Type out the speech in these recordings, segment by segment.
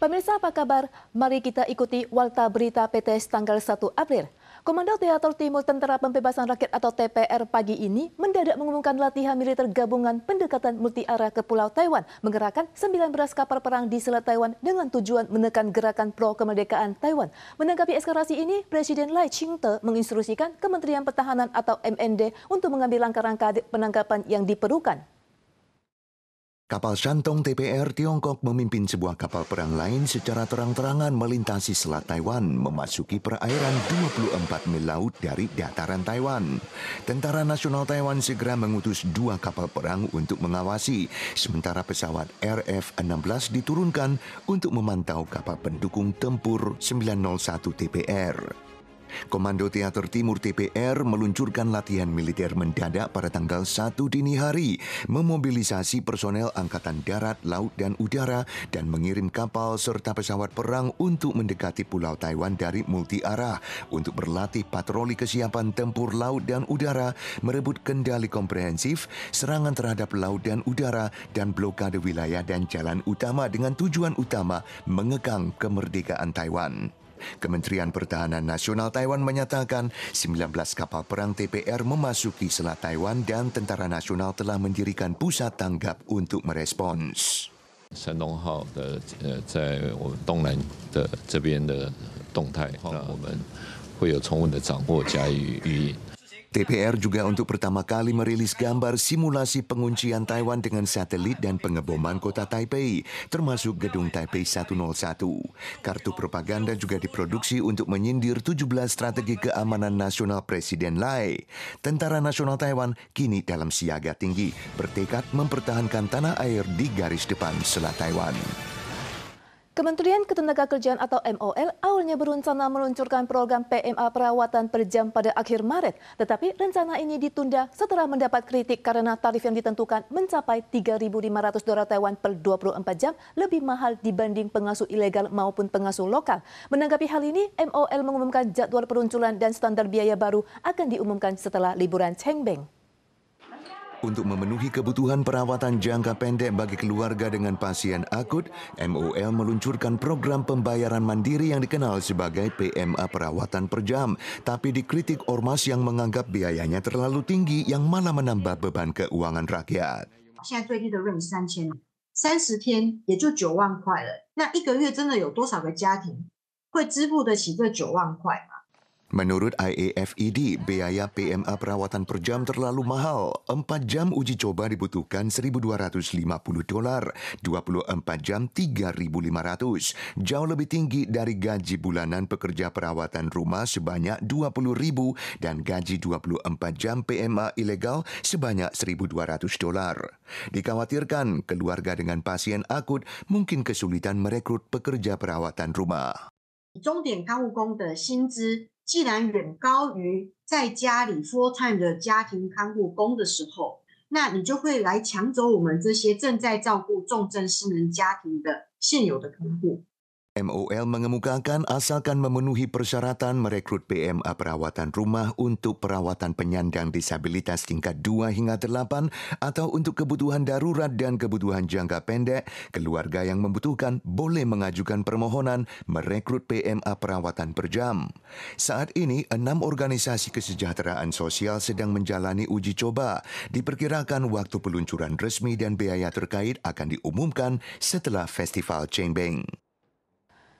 Pemirsa apa kabar? Mari kita ikuti Warta Berita PTS tanggal 1 April. Komando Teater Timur Tentara Pembebasan Rakyat atau TPR pagi ini mendadak mengumumkan latihan militer gabungan pendekatan multi-arah ke Pulau Taiwan, menggerakkan 19 kapal perang di Selat Taiwan dengan tujuan menekan gerakan pro-kemerdekaan Taiwan. Menanggapi eskalasi ini, Presiden Lai Ching-te menginstruksikan Kementerian Pertahanan atau MND untuk mengambil langkah-langkah penanggapan yang diperlukan. Kapal Shandong TPR Tiongkok memimpin sebuah kapal perang lain secara terang-terangan melintasi Selat Taiwan, memasuki perairan 24 mil laut dari dataran Taiwan. Tentara Nasional Taiwan segera mengutus 2 kapal perang untuk mengawasi, sementara pesawat RF-16 diturunkan untuk memantau kapal pendukung tempur 901 TPR. Komando Teater Timur TPR meluncurkan latihan militer mendadak pada tanggal 1 dini hari, memobilisasi personel Angkatan Darat, Laut, dan Udara, dan mengirim kapal serta pesawat perang untuk mendekati Pulau Taiwan dari multi-arah untuk berlatih patroli kesiapan tempur laut dan udara, merebut kendali komprehensif, serangan terhadap laut dan udara, dan blokade wilayah dan jalan utama dengan tujuan utama mengekang kemerdekaan Taiwan. Kementerian Pertahanan Nasional Taiwan menyatakan 19 kapal perang TPR memasuki Selat Taiwan dan Tentara Nasional telah mendirikan pusat tanggap untuk merespons. 山东号的在我们东南的这边的动态，那我们会有充分的掌握加以予以。 TPR juga untuk pertama kali merilis gambar simulasi penguncian Taiwan dengan satelit dan pengeboman kota Taipei, termasuk gedung Taipei 101. Kartu propaganda juga diproduksi untuk menyindir 17 strategi keamanan nasional Presiden Lai. Tentara Nasional Taiwan kini dalam siaga tinggi, bertekad mempertahankan tanah air di garis depan Selat Taiwan. Kementerian Ketenagakerjaan atau MOL awalnya berencana meluncurkan program PMA perawatan per jam pada akhir Maret. Tetapi rencana ini ditunda setelah mendapat kritik karena tarif yang ditentukan mencapai 3.500 dolar Taiwan per 24 jam lebih mahal dibanding pengasuh ilegal maupun pengasuh lokal. Menanggapi hal ini, MOL mengumumkan jadwal peluncuran dan standar biaya baru akan diumumkan setelah liburan Cengbeng. Untuk memenuhi kebutuhan perawatan jangka pendek bagi keluarga dengan pasien akut, MOL meluncurkan program pembayaran mandiri yang dikenal sebagai PMA perawatan per jam. Tapi dikritik ormas yang menganggap biayanya terlalu tinggi yang malah menambah beban keuangan rakyat. 现在最低的 rate 是3000，30天也就9万块了。那一个月真的有多少个家庭会支付得起这9万块吗？ Menurut IAFED, biaya PMA perawatan per jam terlalu mahal. 4 jam uji coba dibutuhkan 1.250 dolar, 24 jam 3.500. Jauh lebih tinggi dari gaji bulanan pekerja perawatan rumah sebanyak 20.000 dan gaji 24 jam PMA ilegal sebanyak 1.200 dolar. Dikhawatirkan keluarga dengan pasien akut mungkin kesulitan merekrut pekerja perawatan rumah. 钟点看护工的薪资 既然远高于在家里 full time 的家庭看护工的时候，那你就会来抢走我们这些正在照顾重症失能家庭的现有的看护。 MOL mengemukakan asalkan memenuhi persyaratan merekrut PMA perawatan rumah untuk perawatan penyandang disabilitas tingkat 2 hingga 8 atau untuk kebutuhan darurat dan kebutuhan jangka pendek, keluarga yang membutuhkan boleh mengajukan permohonan merekrut PMA perawatan per jam. Saat ini, 6 organisasi kesejahteraan sosial sedang menjalani uji coba. Diperkirakan waktu peluncuran resmi dan biaya terkait akan diumumkan setelah Festival Cengbeng.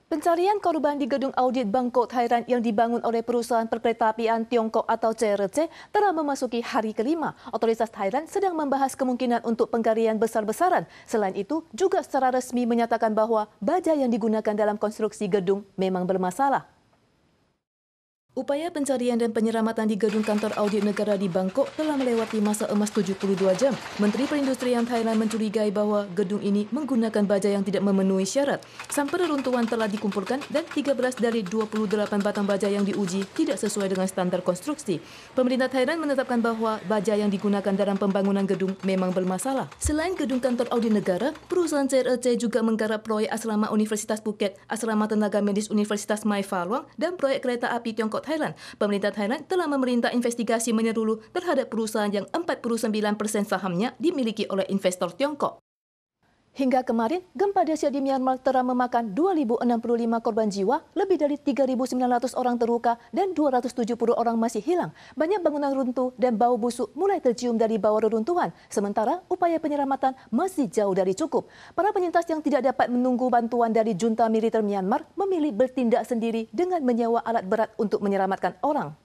Pencarian korban di gedung audit Bangkok Thailand yang dibangun oleh perusahaan perkeretaapian Tiongkok atau CRC telah memasuki hari kelima. Otoritas Thailand sedang membahas kemungkinan untuk penggalian besar-besaran. Selain itu, juga secara resmi menyatakan bahwa baja yang digunakan dalam konstruksi gedung memang bermasalah. Upaya pencarian dan penyelamatan di gedung kantor audit negara di Bangkok telah melewati masa emas 72 jam. Menteri Perindustrian Thailand mencurigai bahwa gedung ini menggunakan baja yang tidak memenuhi syarat. Sampel reruntuhan telah dikumpulkan dan 13 dari 28 batang baja yang diuji tidak sesuai dengan standar konstruksi. Pemerintah Thailand menetapkan bahwa baja yang digunakan dalam pembangunan gedung memang bermasalah. Selain gedung kantor audit negara, perusahaan CRC juga menggarap proyek asrama Universitas Phuket, asrama tenaga medis Universitas Mai Fah Luang, dan proyek kereta api Tiongkok Thailand. Pemerintah Thailand telah memerintah investigasi menyeluruh terhadap perusahaan yang 49% sahamnya dimiliki oleh investor Tiongkok. Hingga kemarin, gempa dahsyat di Myanmar telah memakan 2.065 korban jiwa, lebih dari 3.900 orang terluka, dan 270 orang masih hilang. Banyak bangunan runtuh dan bau busuk mulai tercium dari bawah reruntuhan, sementara upaya penyelamatan masih jauh dari cukup. Para penyintas yang tidak dapat menunggu bantuan dari junta militer Myanmar memilih bertindak sendiri dengan menyewa alat berat untuk menyelamatkan orang.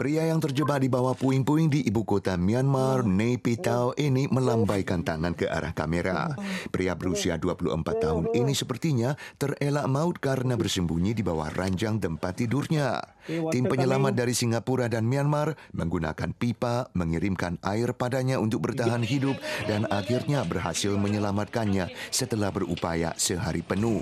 Pria yang terjebak di bawah puing-puing di ibu kota Myanmar, Naypyidaw ini melambaikan tangan ke arah kamera. Pria berusia 24 tahun ini sepertinya terelak maut karena bersembunyi di bawah ranjang tempat tidurnya. Tim penyelamat dari Singapura dan Myanmar menggunakan pipa mengirimkan air padanya untuk bertahan hidup dan akhirnya berhasil menyelamatkannya setelah berupaya sehari penuh.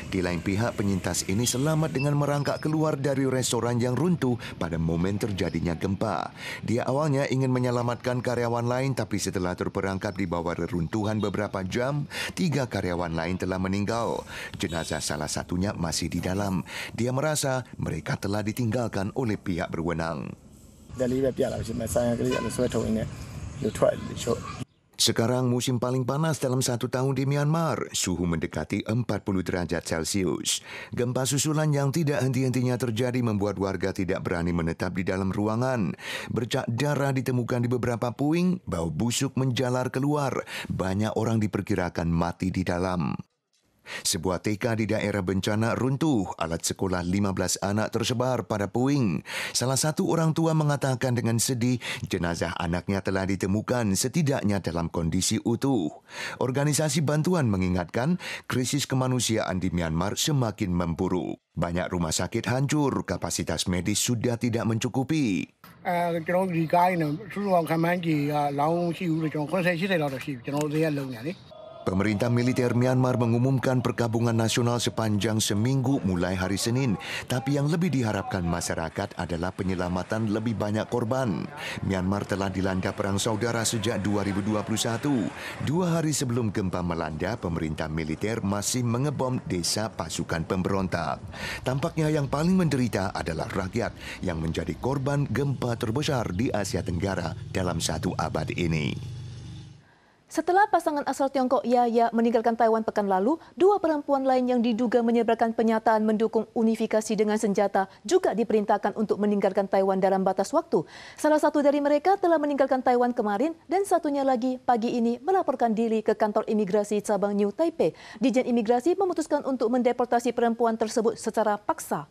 Di lain pihak, penyintas ini selamat dengan merangkak keluar dari restoran yang runtuh pada momen terjadinya gempa. Dia awalnya ingin menyelamatkan karyawan lain, tapi setelah terperangkap di bawah reruntuhan beberapa jam, 3 karyawan lain telah meninggal. Jenazah salah satunya masih di dalam. Dia merasa mereka telah ditinggalkan oleh pihak berwenang. Sekarang musim paling panas dalam 1 tahun di Myanmar. Suhu mendekati 40 derajat Celcius. Gempa susulan yang tidak henti-hentinya terjadi membuat warga tidak berani menetap di dalam ruangan. Bercak darah ditemukan di beberapa puing, bau busuk menjalar keluar. Banyak orang diperkirakan mati di dalam. Sebuah TK di daerah bencana runtuh, alat sekolah 15 anak tersebar pada puing. Salah satu orang tua mengatakan dengan sedih, jenazah anaknya telah ditemukan setidaknya dalam kondisi utuh. Organisasi bantuan mengingatkan, krisis kemanusiaan di Myanmar semakin memburuk. Banyak rumah sakit hancur, kapasitas medis sudah tidak mencukupi. Pemerintah militer Myanmar mengumumkan perkabungan nasional sepanjang seminggu mulai hari Senin. Tapi yang lebih diharapkan masyarakat adalah penyelamatan lebih banyak korban. Myanmar telah dilanda perang saudara sejak 2021. 2 hari sebelum gempa melanda, pemerintah militer masih mengebom desa pasukan pemberontak. Tampaknya yang paling menderita adalah rakyat yang menjadi korban gempa terbesar di Asia Tenggara dalam 1 abad ini. Setelah pasangan asal Tiongkok Yaya meninggalkan Taiwan pekan lalu, 2 perempuan lain yang diduga menyebarkan pernyataan mendukung unifikasi dengan senjata juga diperintahkan untuk meninggalkan Taiwan dalam batas waktu. Salah satu dari mereka telah meninggalkan Taiwan kemarin dan satunya lagi pagi ini melaporkan diri ke kantor imigrasi cabang New Taipei. Dijen Imigrasi memutuskan untuk mendeportasi perempuan tersebut secara paksa.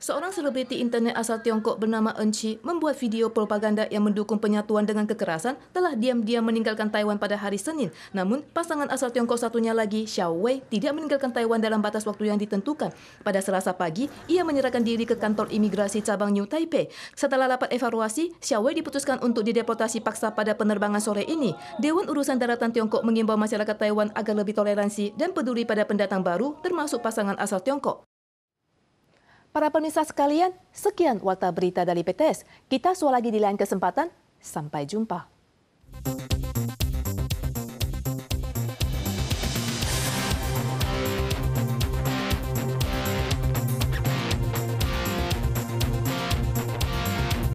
Seorang selebriti internet asal Tiongkok bernama Enchi membuat video propaganda yang mendukung penyatuan dengan kekerasan telah diam-diam meninggalkan Taiwan pada hari Senin. Namun, pasangan asal Tiongkok satunya lagi, Xiao Wei, tidak meninggalkan Taiwan dalam batas waktu yang ditentukan. Pada Selasa pagi, ia menyerahkan diri ke kantor imigrasi cabang New Taipei. Setelah rapat evaluasi, Xiao Wei diputuskan untuk dideportasi paksa pada penerbangan sore ini. Dewan Urusan Daratan Tiongkok mengimbau masyarakat Taiwan agar lebih toleransi dan peduli pada pendatang baru, termasuk pasangan asal Tiongkok. Para pemirsa sekalian, sekian Warta Berita dari PTS. Kita suara lagi di lain kesempatan. Sampai jumpa.